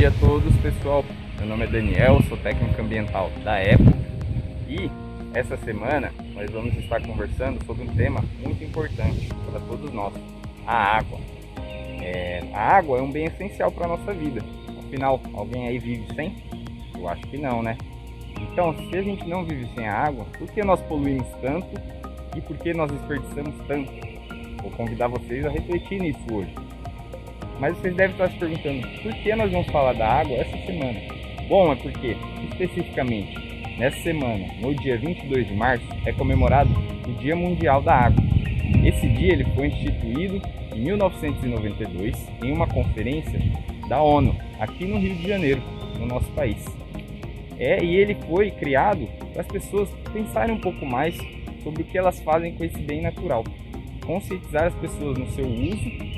dia a todos, pessoal. Meu nome é Daniel, sou técnico ambiental da EPA e essa semana nós vamos estar conversando sobre um tema muito importante para todos nós: a água. A água é um bem essencial para a nossa vida. Afinal, alguém aí vive sem? Eu acho que não, né? Então, se a gente não vive sem a água, por que nós poluímos tanto e por que nós desperdiçamos tanto? Vou convidar vocês a refletir nisso hoje. Mas vocês devem estar se perguntando, por que nós vamos falar da água essa semana? Bom, é porque, especificamente, nessa semana, no dia 22 de março, é comemorado o Dia Mundial da Água. Esse dia ele foi instituído em 1992 em uma conferência da ONU, aqui no Rio de Janeiro, no nosso país. E ele foi criado para as pessoas pensarem um pouco mais sobre o que elas fazem com esse bem natural. Conscientizar as pessoas no seu uso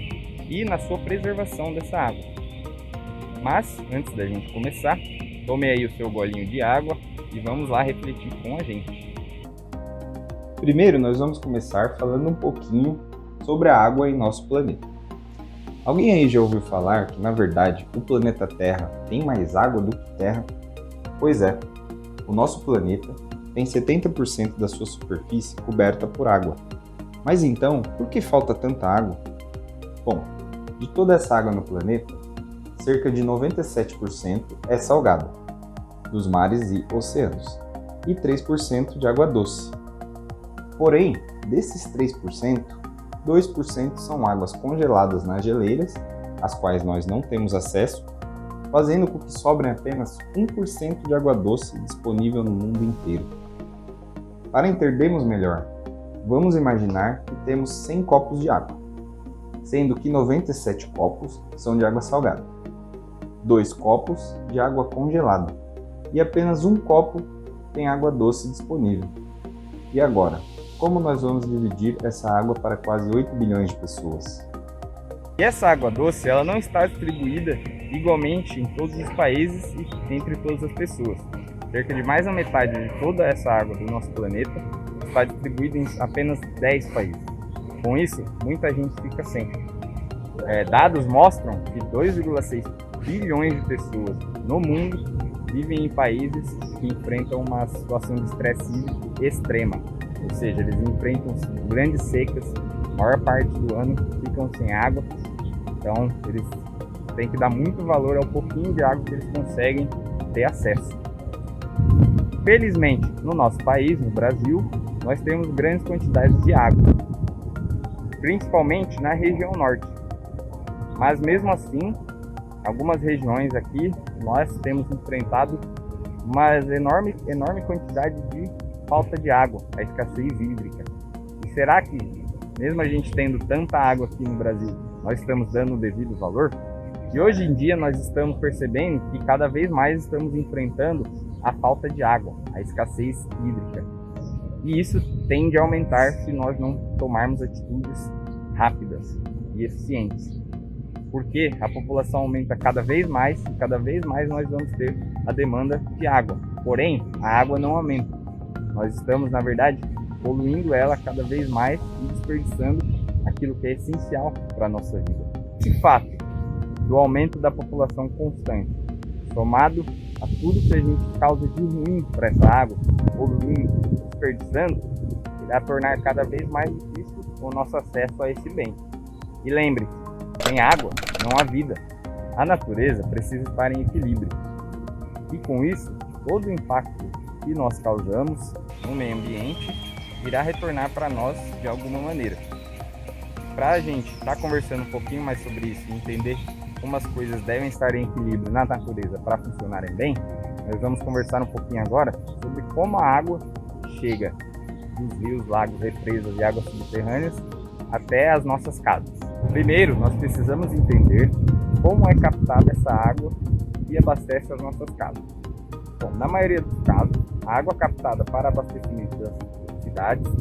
e na sua preservação dessa água. Mas, antes da gente começar, tome aí o seu golinho de água e vamos lá refletir com a gente. Primeiro, nós vamos começar falando um pouquinho sobre a água em nosso planeta. Alguém aí já ouviu falar que, na verdade, o planeta Terra tem mais água do que terra? Pois é, o nosso planeta tem 70% da sua superfície coberta por água. Mas então, por que falta tanta água? Bom, de toda essa água no planeta, cerca de 97% é salgada, dos mares e oceanos, e 3% de água doce. Porém, desses 3%, 2% são águas congeladas nas geleiras, às quais nós não temos acesso, fazendo com que sobrem apenas 1% de água doce disponível no mundo inteiro. Para entendermos melhor, vamos imaginar que temos 100 copos de água, sendo que 97 copos são de água salgada, 2 copos de água congelada e apenas 1 copo tem água doce disponível. E agora, como nós vamos dividir essa água para quase 8 bilhões de pessoas? E essa água doce ela não está distribuída igualmente em todos os países e entre todas as pessoas. Cerca de mais da metade de toda essa água do nosso planeta está distribuída em apenas 10 países. Com isso, muita gente fica sem. Dados mostram que 2,6 bilhões de pessoas no mundo vivem em países que enfrentam uma situação de estresse hídrico extrema. Ou seja, eles enfrentam grandes secas, a maior parte do ano ficam sem água. Então, eles têm que dar muito valor ao pouquinho de água que eles conseguem ter acesso. Felizmente, no nosso país, no Brasil, nós temos grandes quantidades de água, principalmente na região norte. Mas mesmo assim, algumas regiões aqui, nós temos enfrentado uma enorme quantidade de falta de água, a escassez hídrica. E será que, mesmo a gente tendo tanta água aqui no Brasil, nós estamos dando o devido valor? E hoje em dia nós estamos percebendo que cada vez mais estamos enfrentando a falta de água, a escassez hídrica. E isso tende a aumentar se nós não tomarmos atitudes rápidas e eficientes. Porque a população aumenta cada vez mais e cada vez mais nós vamos ter a demanda de água. Porém, a água não aumenta. Nós estamos, na verdade, poluindo ela cada vez mais e desperdiçando aquilo que é essencial para a nossa vida. Esse fato do aumento da população constante, somado a tudo que a gente causa de ruim para essa água, poluindo, desperdiçando, irá tornar cada vez mais difícil o nosso acesso a esse bem. E lembre-se, sem água não há vida. A natureza precisa estar em equilíbrio. E com isso, todo o impacto que nós causamos no meio ambiente irá retornar para nós de alguma maneira. Para a gente estar conversando um pouquinho mais sobre isso e entender como as coisas devem estar em equilíbrio na natureza para funcionarem bem, nós vamos conversar um pouquinho agora sobre como a água chega dos rios, lagos, represas e águas subterrâneas até as nossas casas. Primeiro, nós precisamos entender como é captada essa água e abastece as nossas casas. Bom, na maioria dos casos, a água captada para abastecimento das cidades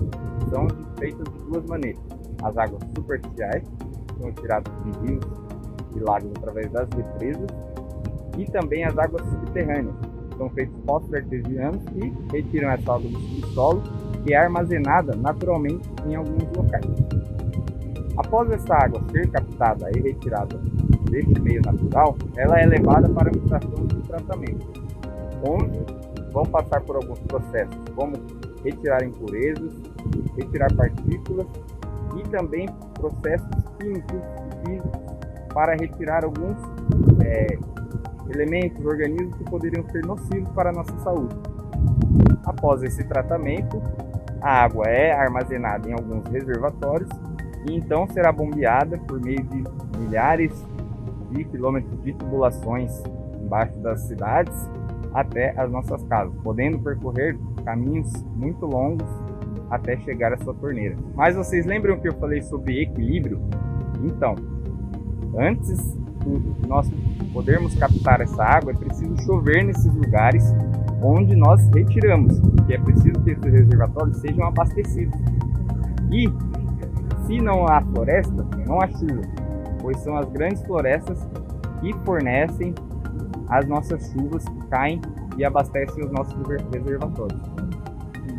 são feitas de duas maneiras. As águas superficiais, que são tiradas de rios e lagos através das represas, e também as águas subterrâneas, que são feitos poços artesianos e retiram essa água do subsolo, que é armazenada naturalmente em alguns locais. Após essa água ser captada e retirada deste meio natural, ela é levada para a estação de tratamento, onde vão passar por alguns processos, como retirar impurezas, retirar partículas e também processos químicos e físicos para retirar alguns elementos, organismos que poderiam ser nocivos para a nossa saúde. Após esse tratamento, a água é armazenada em alguns reservatórios e então será bombeada por meio de milhares de quilômetros de tubulações embaixo das cidades até as nossas casas, podendo percorrer caminhos muito longos até chegar à sua torneira. Mas vocês lembram que eu falei sobre equilíbrio? Então, antes de nós podermos captar essa água, é preciso chover nesses lugares onde nós retiramos, porque é preciso que esses reservatórios sejam abastecidos. E se não há floresta, não há chuva, pois são as grandes florestas que fornecem as nossas chuvas que caem e abastecem os nossos reservatórios.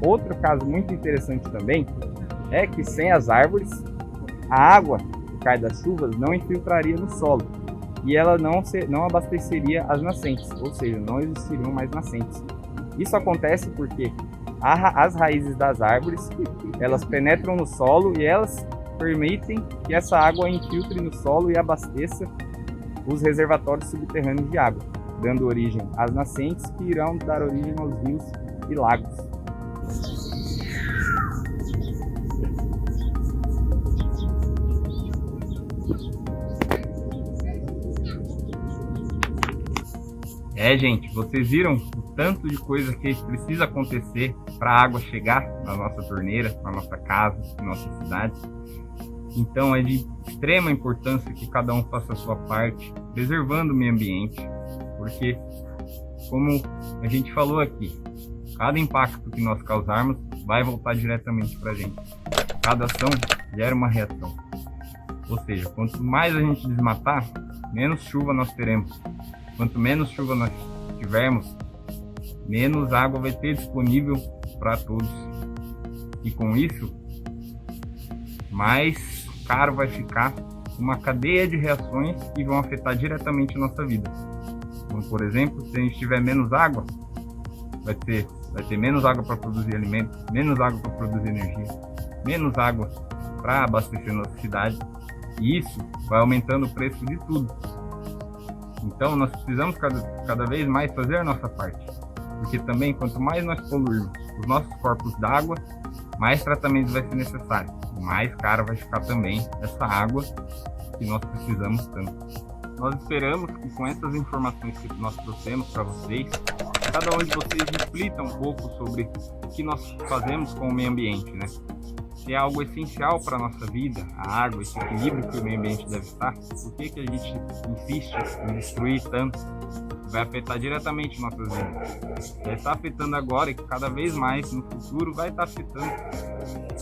Outro caso muito interessante também é que sem as árvores, a água que cai das chuvas não infiltraria no solo e ela não abasteceria as nascentes, ou seja, não existiriam mais nascentes. Isso acontece porque as raízes das árvores, elas penetram no solo e elas permitem que essa água infiltre no solo e abasteça os reservatórios subterrâneos de água, dando origem às nascentes que irão dar origem aos rios e lagos. Gente, vocês viram o tanto de coisa que precisa acontecer para a água chegar na nossa torneira, na nossa casa, na nossa cidade? Então é de extrema importância que cada um faça a sua parte, preservando o meio ambiente, porque, como a gente falou aqui, cada impacto que nós causarmos vai voltar diretamente para a gente. Cada ação gera uma reação. Ou seja, quanto mais a gente desmatar, menos chuva nós teremos. Quanto menos chuva nós tivermos, menos água vai ter disponível para todos. E com isso, mais caro vai ficar uma cadeia de reações que vão afetar diretamente a nossa vida. Como, por exemplo, se a gente tiver menos água, vai ter menos água para produzir alimentos, menos água para produzir energia, menos água para abastecer nossa cidade. E isso vai aumentando o preço de tudo. Então nós precisamos cada vez mais fazer a nossa parte, porque também quanto mais nós poluirmos os nossos corpos d'água, mais tratamento vai ser necessário, mais cara vai ficar também essa água que nós precisamos tanto. Nós esperamos que com essas informações que nós trouxemos para vocês, cada um de vocês reflita um pouco sobre o que nós fazemos com o meio ambiente, né? Se é algo essencial para a nossa vida, a água, esse equilíbrio que o meio ambiente deve estar, por que a gente insiste em destruir tanto? Vai afetar diretamente nossas vidas. Já está afetando agora e cada vez mais no futuro vai estar afetando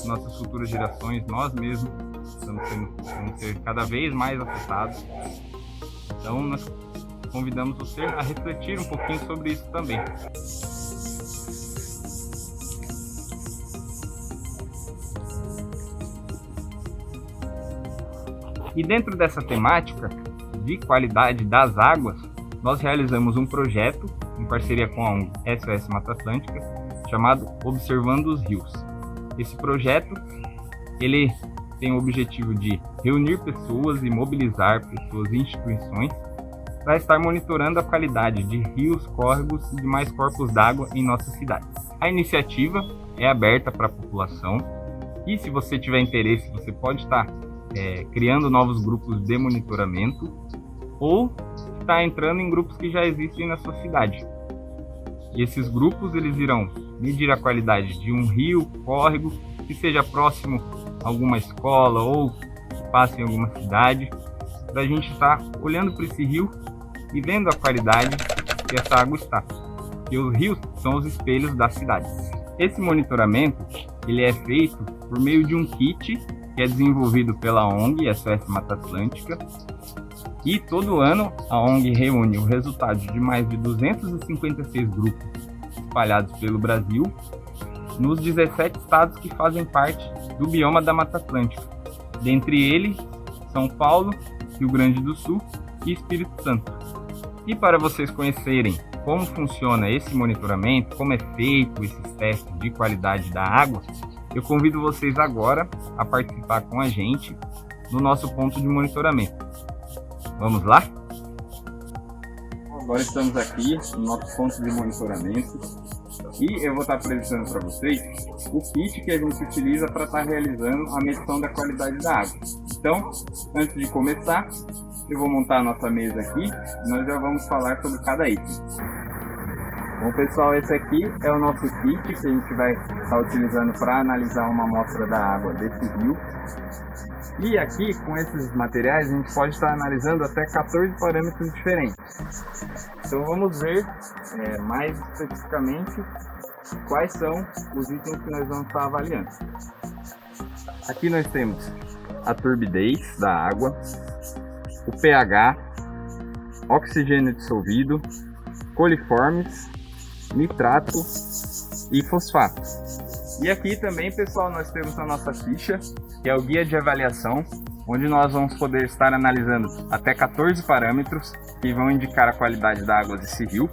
nossas futuras gerações, nós mesmos vamos ser cada vez mais afetados. Então nós convidamos você a refletir um pouquinho sobre isso também. E dentro dessa temática de qualidade das águas, nós realizamos um projeto em parceria com a ONG SOS Mata Atlântica, chamado Observando os Rios. Esse projeto ele tem o objetivo de reunir pessoas e mobilizar pessoas e instituições para estar monitorando a qualidade de rios, córregos e demais corpos d'água em nossas cidades. A iniciativa é aberta para a população e, se você tiver interesse, você pode estar criando novos grupos de monitoramento ou está entrando em grupos que já existem na sua cidade. E esses grupos eles irão medir a qualidade de um rio, córrego, que seja próximo a alguma escola ou que passe em alguma cidade, para a gente estar olhando para esse rio e vendo a qualidade que essa água está. E os rios são os espelhos das cidades. Esse monitoramento ele é feito por meio de um kit que é desenvolvido pela ONG SOS Mata Atlântica, e todo ano a ONG reúne o resultado de mais de 256 grupos espalhados pelo Brasil, nos 17 estados que fazem parte do bioma da Mata Atlântica, dentre eles São Paulo, Rio Grande do Sul e Espírito Santo. E para vocês conhecerem como funciona esse monitoramento, como é feito esses testes de qualidade da água, eu convido vocês agora a participar com a gente no nosso ponto de monitoramento. Vamos lá? Agora estamos aqui no nosso ponto de monitoramento e eu vou estar apresentando para vocês o kit que a gente utiliza para estar realizando a medição da qualidade da água. Então, antes de começar, eu vou montar a nossa mesa aqui e nós já vamos falar sobre cada item. Bom pessoal, esse aqui é o nosso kit que a gente vai estar utilizando para analisar uma amostra da água desse rio. E aqui, com esses materiais, a gente pode estar analisando até 14 parâmetros diferentes. Então vamos ver mais especificamente quais são os itens que nós vamos estar avaliando. Aqui nós temos a turbidez da água, o pH, oxigênio dissolvido, coliformes, nitrato e fosfato. E aqui também, pessoal, nós temos a nossa ficha, que é o guia de avaliação, onde nós vamos poder estar analisando até 14 parâmetros que vão indicar a qualidade da água desse rio.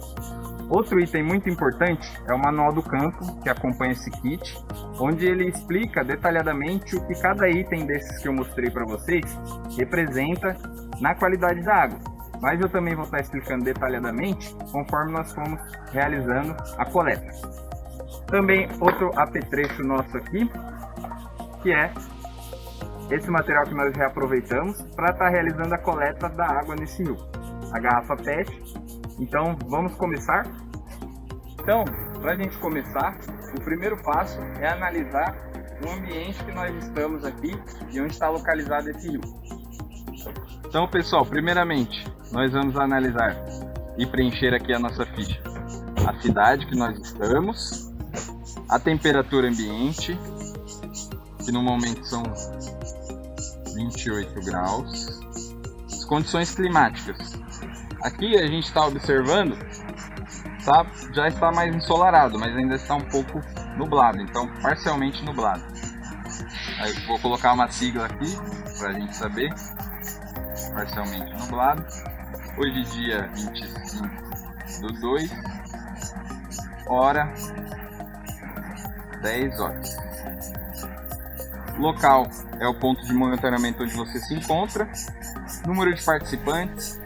Outro item muito importante é o manual do campo, que acompanha esse kit, onde ele explica detalhadamente o que cada item desses que eu mostrei para vocês representa na qualidade da água. Mas eu também vou estar explicando detalhadamente conforme nós formos realizando a coleta. Também outro apetrecho nosso aqui, que é esse material que nós reaproveitamos para estar realizando a coleta da água nesse rio. A garrafa PET. Então vamos começar? Então, para a gente começar, o primeiro passo é analisar o ambiente que nós estamos aqui e onde está localizado esse rio. Então pessoal, primeiramente nós vamos analisar e preencher aqui a nossa ficha. A cidade que nós estamos, a temperatura ambiente, que no momento são 28 graus, as condições climáticas. Aqui a gente está observando, já está mais ensolarado, mas ainda está um pouco nublado, então parcialmente nublado. Aí vou colocar uma sigla aqui para a gente saber. Parcialmente nublado. Hoje dia 25/2, hora 10 horas. Local é o ponto de monitoramento onde você se encontra. Número de participantes,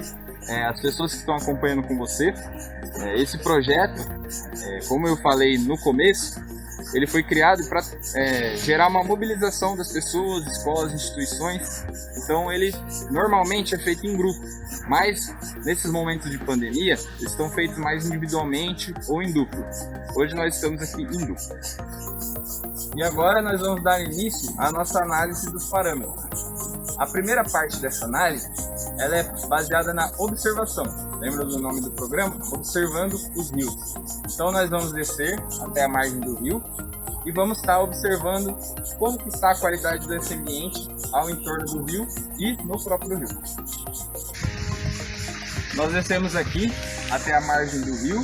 as pessoas que estão acompanhando com você. Esse projeto, como eu falei no começo, ele foi criado para gerar uma mobilização das pessoas, escolas, instituições. Então ele normalmente é feito em grupo, mas nesses momentos de pandemia eles estão feitos mais individualmente ou em duplo. Hoje nós estamos aqui em duplo. E agora nós vamos dar início à nossa análise dos parâmetros. A primeira parte dessa análise ela é baseada na observação. Lembra do nome do programa? Observando os rios. Então nós vamos descer até a margem do rio e vamos estar observando como que está a qualidade desse ambiente ao entorno do rio e no próprio rio. Nós descemos aqui até a margem do rio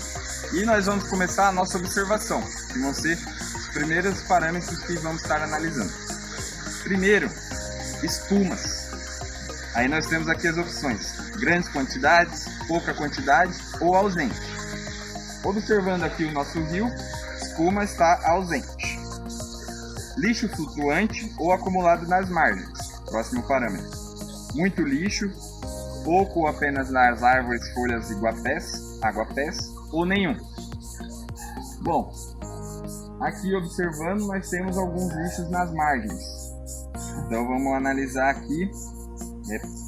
e nós vamos começar a nossa observação, que vão ser os primeiros parâmetros que vamos estar analisando. Primeiro, espumas. Aí nós temos aqui as opções: grandes quantidades, pouca quantidade ou ausente. Observando aqui o nosso rio, espuma está ausente. Lixo flutuante ou acumulado nas margens. Próximo parâmetro. Muito lixo, pouco ou apenas nas árvores, folhas e aguapés ou nenhum. Bom, aqui observando nós temos alguns lixos nas margens. Então vamos analisar aqui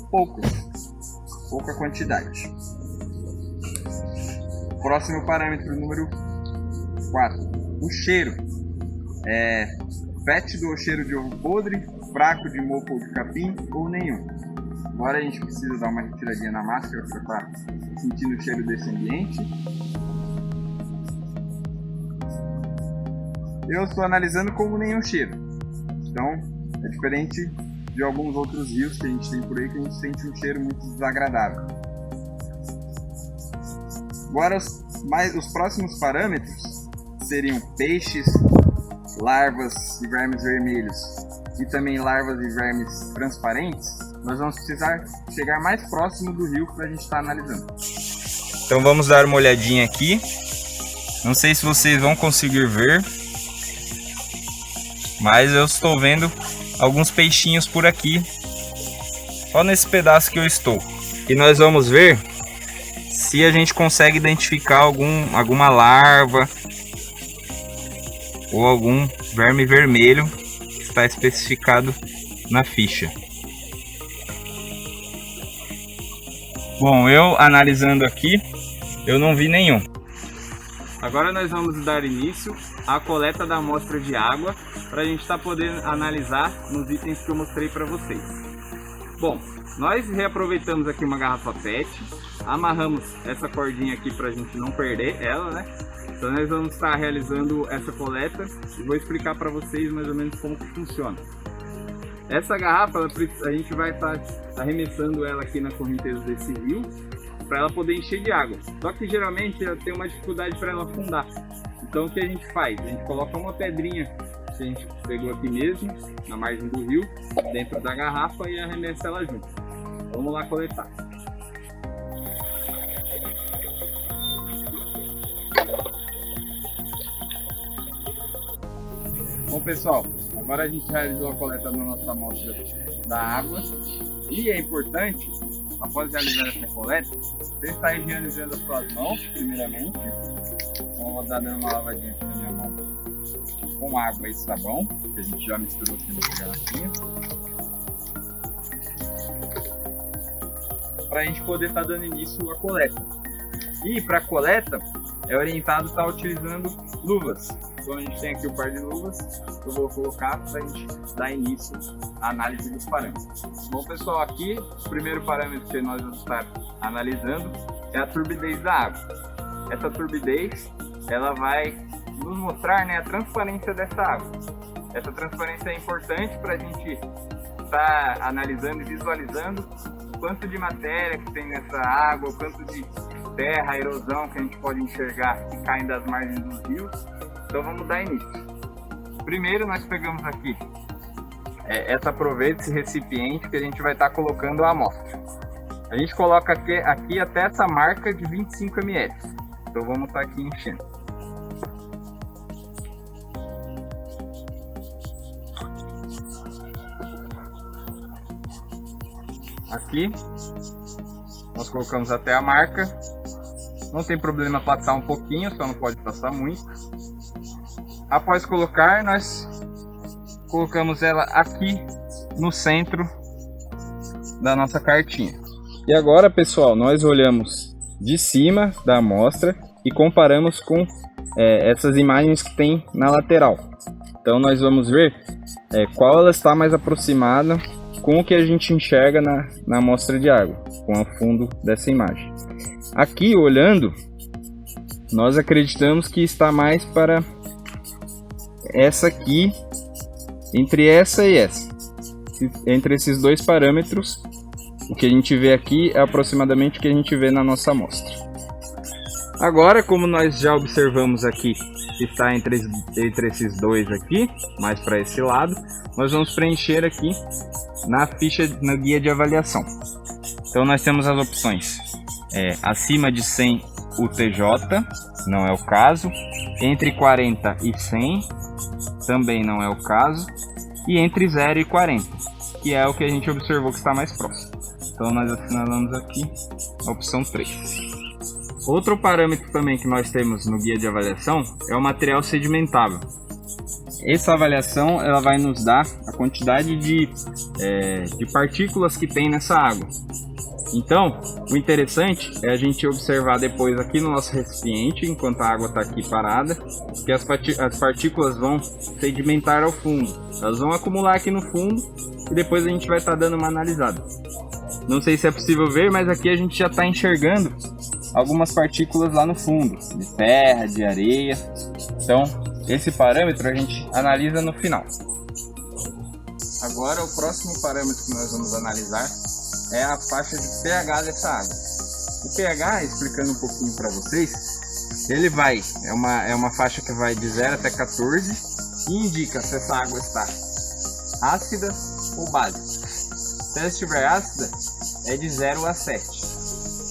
pouca quantidade. Próximo parâmetro, número 4. O cheiro. Fétido ou cheiro de ovo podre, fraco de mofo ou de capim ou nenhum. Agora a gente precisa dar uma retiradinha na máscara para estar sentindo o cheiro desse ambiente. Eu estou analisando como nenhum cheiro. Então é diferente de alguns outros rios que a gente tem por aí, que a gente sente um cheiro muito desagradável. Agora os próximos parâmetros seriam peixes, larvas de vermes vermelhos e também larvas de vermes transparentes, nós vamos precisar chegar mais próximo do rio para a gente estar analisando. Então vamos dar uma olhadinha aqui. Não sei se vocês vão conseguir ver, mas eu estou vendo alguns peixinhos por aqui, só nesse pedaço que eu estou. E nós vamos ver se a gente consegue identificar alguma larva ou algum verme vermelho que está especificado na ficha. Bom, eu analisando aqui, eu não vi nenhum. Agora nós vamos dar início à coleta da amostra de água para a gente estar podendo analisar nos itens que eu mostrei para vocês. Bom, nós reaproveitamos aqui uma garrafa PET, amarramos essa cordinha aqui para a gente não perder ela, né? Então nós vamos estar realizando essa coleta e vou explicar para vocês mais ou menos como que funciona. Essa garrafa, a gente vai estar arremessando ela aqui na correnteza desse rio para ela poder encher de água. Só que geralmente ela tem uma dificuldade para ela afundar. Então o que a gente faz? A gente coloca uma pedrinha que a gente pegou aqui mesmo, na margem do rio, dentro da garrafa e arremessa ela junto. Vamos lá coletar. Bom pessoal, agora a gente realizou a coleta da nossa amostra da água e é importante, após realizar essa coleta, você estar higienizando as suas mãos primeiramente. Então, vou dar dando uma lavadinha aqui na minha mão com água e sabão, que a gente já misturou aqui nessa garrafinha, para a gente poder estar dando início à coleta. E para a coleta é orientado estar utilizando luvas. Então a gente tem aqui o par de luvas que eu vou colocar para a gente dar início à análise dos parâmetros. Bom pessoal, aqui o primeiro parâmetro que nós vamos estar analisando é a turbidez da água. Essa turbidez ela vai nos mostrar, né, a transparência dessa água. Essa transparência é importante para a gente estar analisando e visualizando o quanto de matéria que tem nessa água, o quanto de terra, erosão que a gente pode enxergar que caem das margens dos rios. Então vamos dar início. Primeiro nós pegamos aqui essa proveta, esse recipiente que a gente vai estar colocando a amostra. A gente coloca aqui até essa marca de 25 ml. Então vamos estar aqui enchendo. Aqui nós colocamos até a marca. Não tem problema passar um pouquinho, só não pode passar muito. Após colocar, nós colocamos ela aqui no centro da nossa cartinha. E agora, pessoal, nós olhamos de cima da amostra e comparamos com essas imagens que tem na lateral. Então nós vamos ver qual ela está mais aproximada com o que a gente enxerga na amostra de água, com o fundo dessa imagem. Aqui, olhando, nós acreditamos que está mais para essa aqui, entre essa e essa. Entre esses dois parâmetros, o que a gente vê aqui é aproximadamente o que a gente vê na nossa amostra. Agora, como nós já observamos aqui que está entre esses dois aqui, mais para esse lado, nós vamos preencher aqui na ficha, na guia de avaliação. Então nós temos as opções acima de 100 UTJ, não é o caso, entre 40 e 100, também não é o caso, e entre 0 e 40, que é o que a gente observou que está mais próximo. Então nós assinalamos aqui a opção 3. Outro parâmetro também que nós temos no guia de avaliação é o material sedimentável. Essa avaliação ela vai nos dar a quantidade de partículas que tem nessa água. Então, o interessante é a gente observar depois aqui no nosso recipiente, enquanto a água está aqui parada, que as partículas vão sedimentar ao fundo. Elas vão acumular aqui no fundo e depois a gente vai estar dando uma analisada. Não sei se é possível ver, mas aqui a gente já está enxergando algumas partículas lá no fundo, de terra, de areia. Então, esse parâmetro a gente analisa no final. Agora, o próximo parâmetro que nós vamos analisar é a faixa de pH dessa água. O pH, explicando um pouquinho para vocês, ele é uma faixa que vai de 0 até 14 e indica se essa água está ácida ou básica. Se ela estiver ácida, é de 0 a 7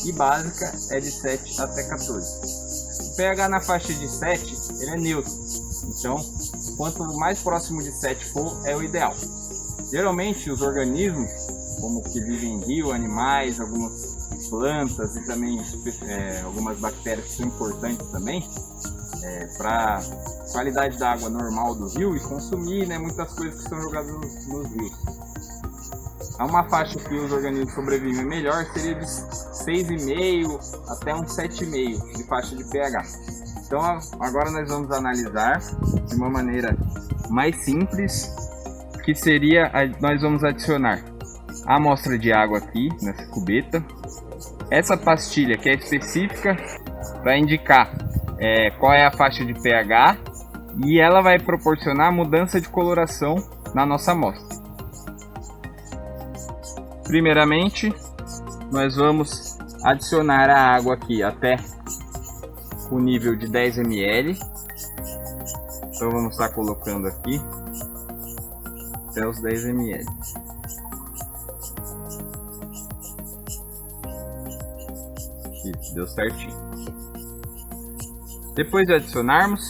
e básica é de 7 até 14. O pH na faixa de 7 ele é neutro, então quanto mais próximo de 7 for, é o ideal. Geralmente os organismos, como que vivem em rio, animais, algumas plantas e também algumas bactérias que são importantes também para a qualidade da água normal do rio e consumir, né, muitas coisas que são jogadas nos rios. Uma faixa que os organismos sobrevivem melhor seria de 6,5 até um 7,5 de faixa de pH. Então agora nós vamos analisar de uma maneira mais simples, que seria, nós vamos adicionar a amostra de água aqui nessa cubeta, essa pastilha que é específica para indicar qual é a faixa de pH e ela vai proporcionar mudança de coloração na nossa amostra. Primeiramente, nós vamos adicionar a água aqui até o nível de 10 ml. Então vamos estar colocando aqui até os 10 ml. Isso, deu certinho. Depois de adicionarmos,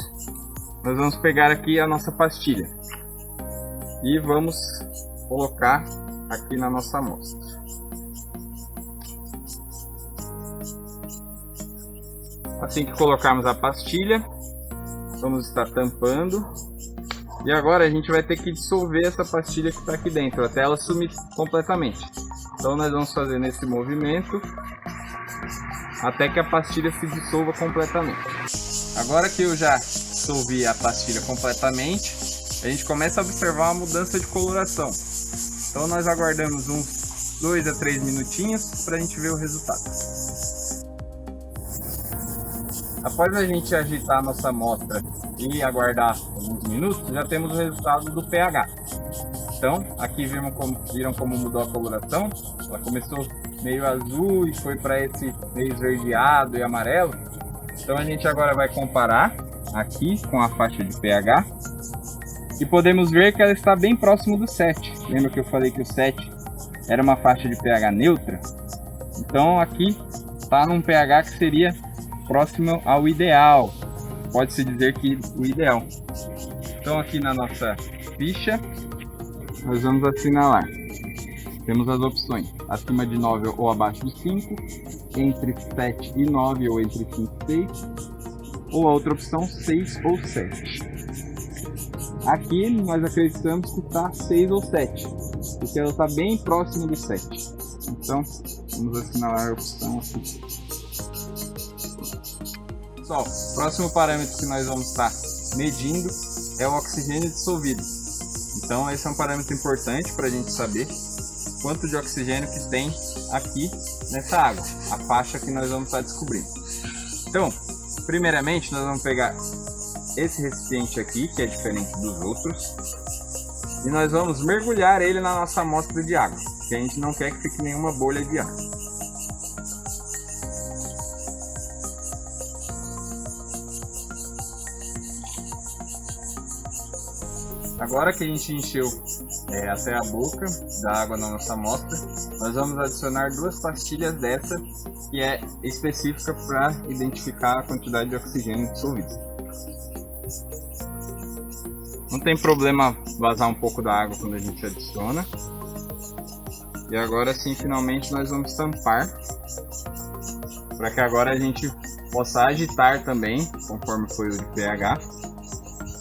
nós vamos pegar aqui a nossa pastilha e vamos colocar aqui na nossa amostra. Assim que colocarmos a pastilha, vamos estar tampando. E agora a gente vai ter que dissolver essa pastilha que está aqui dentro, até ela sumir completamente. Então nós vamos fazer nesse movimento até que a pastilha se dissolva completamente. Agora que eu já dissolvi a pastilha completamente, a gente começa a observar uma mudança de coloração. Então nós aguardamos uns 2 a 3 minutinhos para a gente ver o resultado. Após a gente agitar a nossa amostra e aguardar alguns minutos, já temos o resultado do pH. Então aqui viram como mudou a coloração. Ela começou meio azul e foi para esse meio esverdeado e amarelo. Então a gente agora vai comparar aqui com a faixa de pH. E podemos ver que ela está bem próximo do 7. Lembra que eu falei que o 7 era uma faixa de pH neutra? Então aqui está num pH que seria próximo ao ideal. Pode-se dizer que o ideal. Então aqui na nossa ficha, nós vamos assinalar. Temos as opções acima de 9 ou abaixo de 5, entre 7 e 9 ou entre 5 e 6, ou a outra opção 6 ou 7. Aqui nós acreditamos que está 6 ou 7, porque ela está bem próximo do 7. Então vamos assinalar a opção aqui. Pessoal, o próximo parâmetro que nós vamos estar medindo é o oxigênio dissolvido. Então esse é um parâmetro importante para a gente saber quanto de oxigênio que tem aqui nessa água, a faixa que nós vamos estar descobrindo. Então, primeiramente nós vamos pegar esse recipiente aqui, que é diferente dos outros, e nós vamos mergulhar ele na nossa amostra de água, que a gente não quer que fique nenhuma bolha de ar. Agora que a gente encheu até a boca da água na nossa amostra, nós vamos adicionar 2 pastilhas dessa, que é específica para identificar a quantidade de oxigênio dissolvido. Não tem problema vazar um pouco da água quando a gente adiciona. E agora sim, finalmente nós vamos tampar, para que agora a gente possa agitar também, conforme foi o de pH,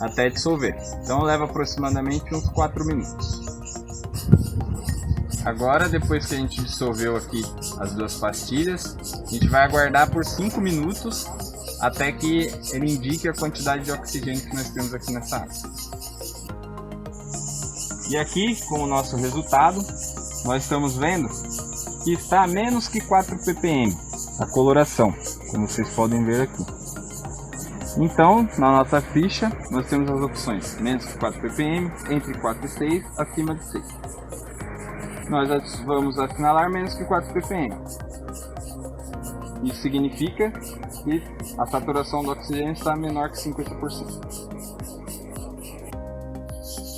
até dissolver. Então leva aproximadamente uns 4 minutos. Agora, depois que a gente dissolveu aqui as 2 pastilhas, a gente vai aguardar por 5 minutos até que ele indique a quantidade de oxigênio que nós temos aqui nessa água. E aqui, com o nosso resultado, nós estamos vendo que está a menos que 4 ppm a coloração, como vocês podem ver aqui. Então, na nossa ficha, nós temos as opções menos que 4 ppm, entre 4 e 6, acima de 6. Nós vamos assinalar menos que 4 ppm. Isso significa que a saturação do oxigênio está menor que 50%.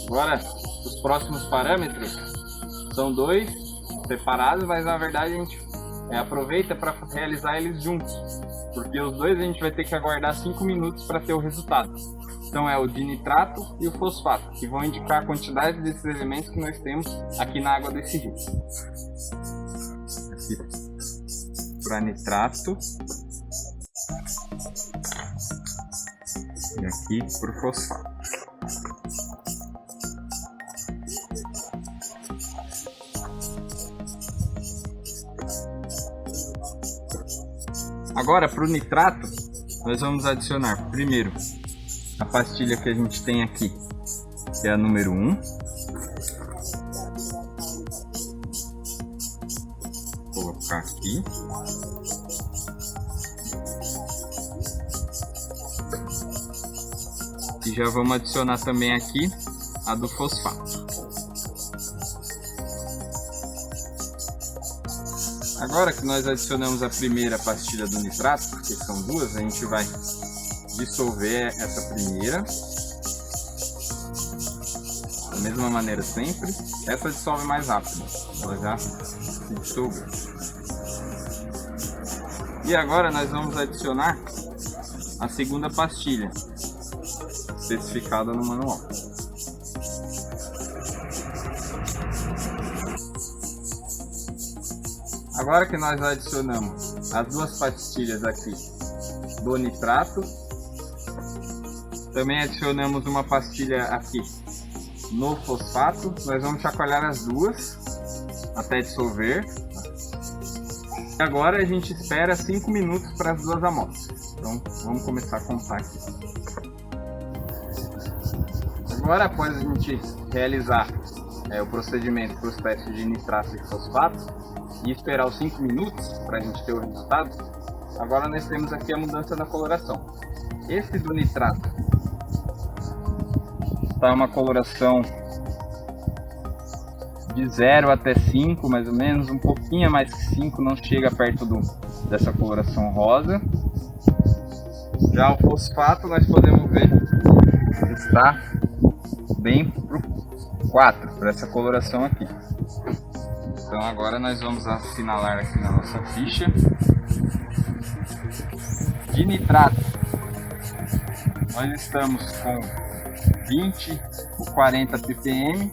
Agora, os próximos parâmetros são dois separados, mas na verdade a gente aproveita para realizar eles juntos, porque os dois a gente vai ter que aguardar 5 minutos para ter o resultado. Então é o dinitrato e o fosfato, que vão indicar a quantidade desses elementos que nós temos aqui na água desse rio. Aqui para nitrato e aqui para o fosfato. Agora, para o nitrato, nós vamos adicionar primeiro a pastilha que a gente tem aqui, que é a número 1. Vou colocar aqui. E já vamos adicionar também aqui a do fosfato. Agora que nós adicionamos a primeira pastilha do nitrato, porque são duas, a gente vai dissolver essa primeira. Da mesma maneira sempre. Essa dissolve mais rápido, ela já se dissolveu. E agora nós vamos adicionar a segunda pastilha, especificada no manual. Agora que nós adicionamos as duas pastilhas aqui do nitrato, também adicionamos uma pastilha aqui no fosfato, nós vamos chacoalhar as duas até dissolver. E agora a gente espera 5 minutos para as duas amostras. Então vamos começar a contar aqui. Agora, após a gente realizar o procedimento para os testes de nitrato e fosfato, e esperar os 5 minutos para a gente ter o resultado, agora nós temos aqui a mudança da coloração. Esse do nitrato está uma coloração de 0 até 5, mais ou menos, um pouquinho mais que 5, não chega perto dessa coloração rosa. Já o fosfato nós podemos ver que está bem para o 4, para essa coloração aqui. Então agora nós vamos assinalar aqui na nossa ficha. De nitrato, nós estamos com 20 ou 40 ppm,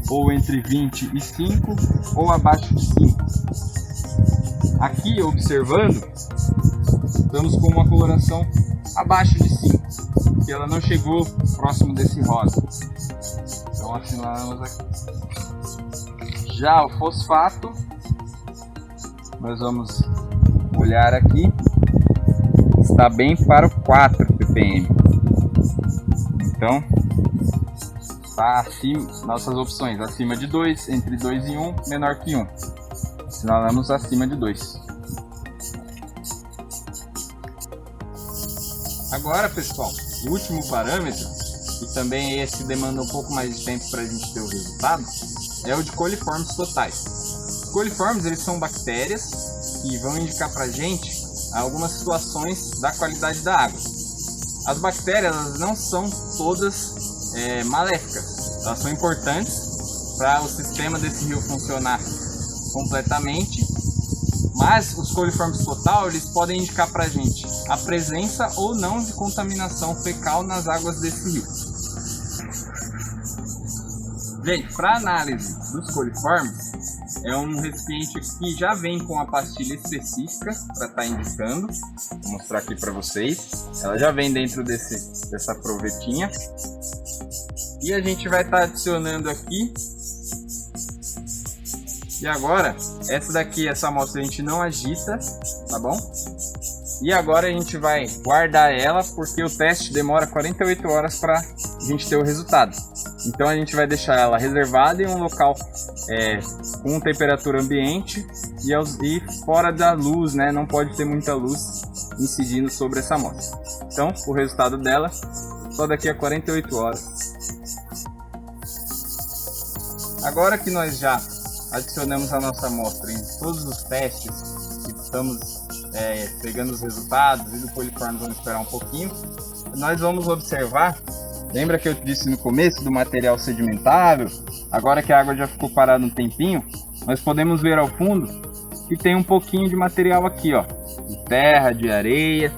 ou entre 20 e 5, ou abaixo de 5. Aqui, observando, estamos com uma coloração abaixo de 5, porque ela não chegou próximo desse rosa. Então assinalamos aqui. Já o fosfato, nós vamos olhar aqui, está bem para o 4 ppm. Então, está acima, nossas opções, acima de 2, entre 2 e 1, menor que 1. Assinalamos acima de 2. Agora, pessoal, o último parâmetro, e também esse demanda um pouco mais de tempo para a gente ter o resultado, é o de coliformes totais. Os coliformes, eles são bactérias que vão indicar para a gente algumas situações da qualidade da água. As bactérias, elas não são todas maléficas, elas são importantes para o sistema desse rio funcionar completamente, mas os coliformes total, eles podem indicar para a gente a presença ou não de contaminação fecal nas águas desse rio. Gente, para análise dos coliformes, é um recipiente que já vem com a pastilha específica para estar indicando. Vou mostrar aqui para vocês. Ela já vem dentro dessa provetinha. E a gente vai estar adicionando aqui. E agora, essa amostra a gente não agita, tá bom? E agora a gente vai guardar ela, porque o teste demora 48 horas para a gente ter o resultado. Então a gente vai deixar ela reservada em um local com temperatura ambiente e fora da luz, né? Não pode ter muita luz incidindo sobre essa amostra. Então o resultado dela só daqui a 48 horas. Agora que nós já adicionamos a nossa amostra em todos os testes e estamos pegando os resultados, e do coliforme vamos esperar um pouquinho, nós vamos observar Lembra que eu disse no começo do material sedimentável? Agora que a água já ficou parada um tempinho, nós podemos ver ao fundo que tem um pouquinho de material aqui, ó, de terra, de areia.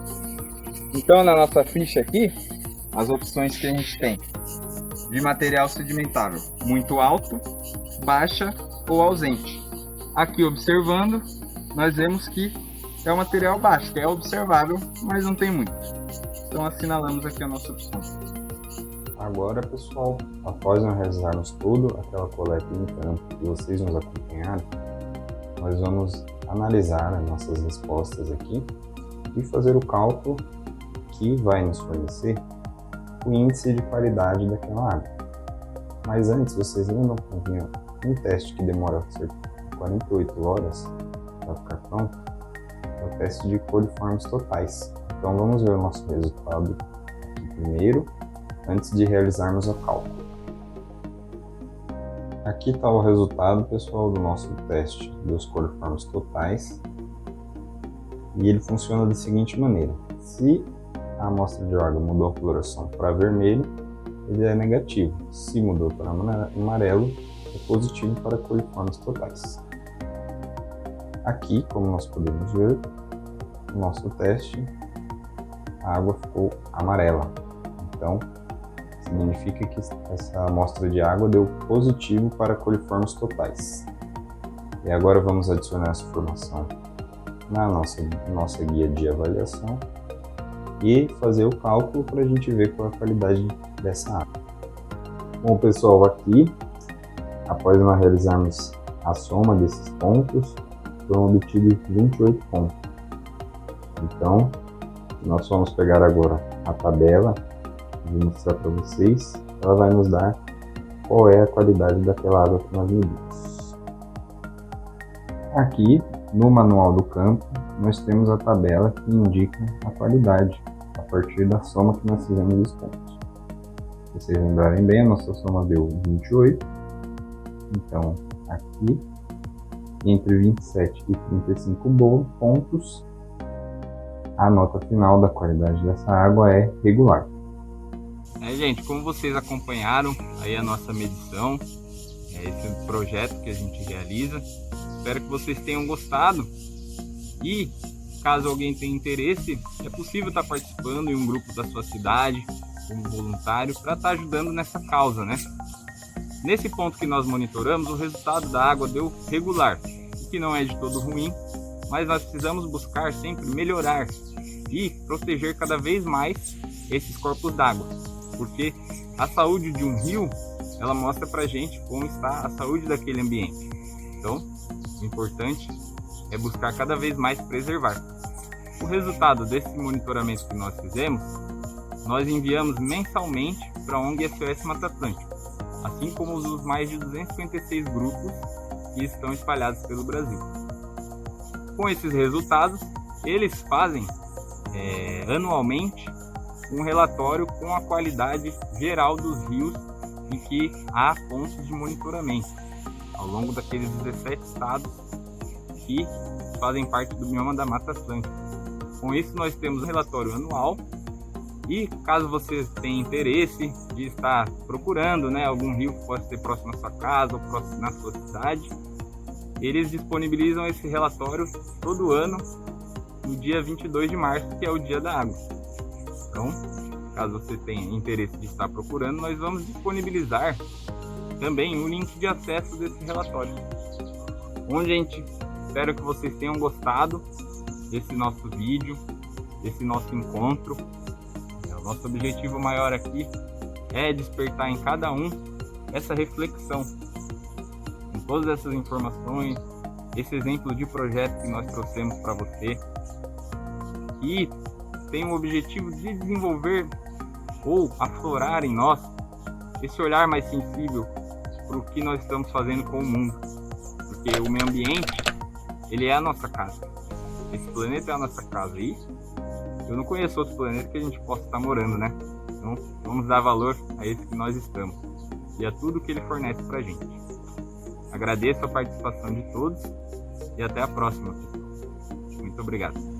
Então, na nossa ficha aqui, as opções que a gente tem de material sedimentável: muito alto, baixa ou ausente. Aqui, observando, nós vemos que é o material baixo, que é observável, mas não tem muito. Então, assinalamos aqui a nossa opção. Agora, pessoal, após nós realizarmos toda aquela coleta em campo e vocês nos acompanharem, nós vamos analisar as nossas respostas aqui e fazer o cálculo que vai nos fornecer o índice de qualidade daquela água. Mas antes, vocês lembram que tinha um teste que demora cerca de 48 horas para ficar pronto? É o teste de coliformes totais. Então vamos ver o nosso resultado aqui primeiro, antes de realizarmos o cálculo. Aqui está o resultado, pessoal, do nosso teste dos coliformes totais. E ele funciona da seguinte maneira: se a amostra de órgão mudou a coloração para vermelho, ele é negativo. Se mudou para amarelo, é positivo para coliformes totais. Aqui, como nós podemos ver, no nosso teste, a água ficou amarela. Então, significa que essa amostra de água deu positivo para coliformes totais. E agora vamos adicionar essa informação na nossa guia de avaliação e fazer o cálculo para a gente ver qual é a qualidade dessa água. Bom, pessoal, aqui, após nós realizarmos a soma desses pontos, foram obtidos 28 pontos. Então, nós vamos pegar agora a tabela e vou mostrar para vocês. Ela vai nos dar qual é a qualidade daquela água que nós medimos. Aqui, no manual do campo, nós temos a tabela que indica a qualidade a partir da soma que nós fizemos dos pontos. Se vocês lembrarem bem, a nossa soma deu 28. Então, aqui, entre 27 e 35 pontos, a nota final da qualidade dessa água é regular. Gente, como vocês acompanharam aí a nossa medição, esse projeto que a gente realiza, espero que vocês tenham gostado. E caso alguém tenha interesse, é possível estar participando em um grupo da sua cidade como voluntário para estar ajudando nessa causa, né? Nesse ponto que nós monitoramos, o resultado da água deu regular, o que não é de todo ruim, mas nós precisamos buscar sempre melhorar e proteger cada vez mais esses corpos d'água, porque a saúde de um rio, ela mostra pra gente como está a saúde daquele ambiente. Então, o importante é buscar cada vez mais preservar. O resultado desse monitoramento que nós fizemos, nós enviamos mensalmente para a ONG SOS Mata Atlântica, assim como os mais de 256 grupos que estão espalhados pelo Brasil. Com esses resultados, eles fazem anualmente um relatório com a qualidade geral dos rios em que há pontos de monitoramento ao longo daqueles 17 estados que fazem parte do bioma da Mata Atlântica. Com isso, nós temos um relatório anual e, caso você tenha interesse de estar procurando, algum rio que possa ser próximo à sua casa ou próximo na sua cidade, eles disponibilizam esse relatório todo ano no dia 22 de março, que é o Dia da Água. Então, caso você tenha interesse de estar procurando, nós vamos disponibilizar também o link de acesso desse relatório. Bom, gente, espero que vocês tenham gostado desse nosso vídeo, desse nosso encontro. O nosso objetivo maior aqui é despertar em cada um essa reflexão. Com todas essas informações, esse exemplo de projeto que nós trouxemos para você, e tem o objetivo de desenvolver ou aflorar em nós esse olhar mais sensível para o que nós estamos fazendo com o mundo, porque o meio ambiente, ele é a nossa casa, esse planeta é a nossa casa, e eu não conheço outro planeta que a gente possa estar morando, né? Então vamos dar valor a esse que nós estamos e a tudo que ele fornece para a gente. Agradeço a participação de todos e até a próxima. Muito obrigado.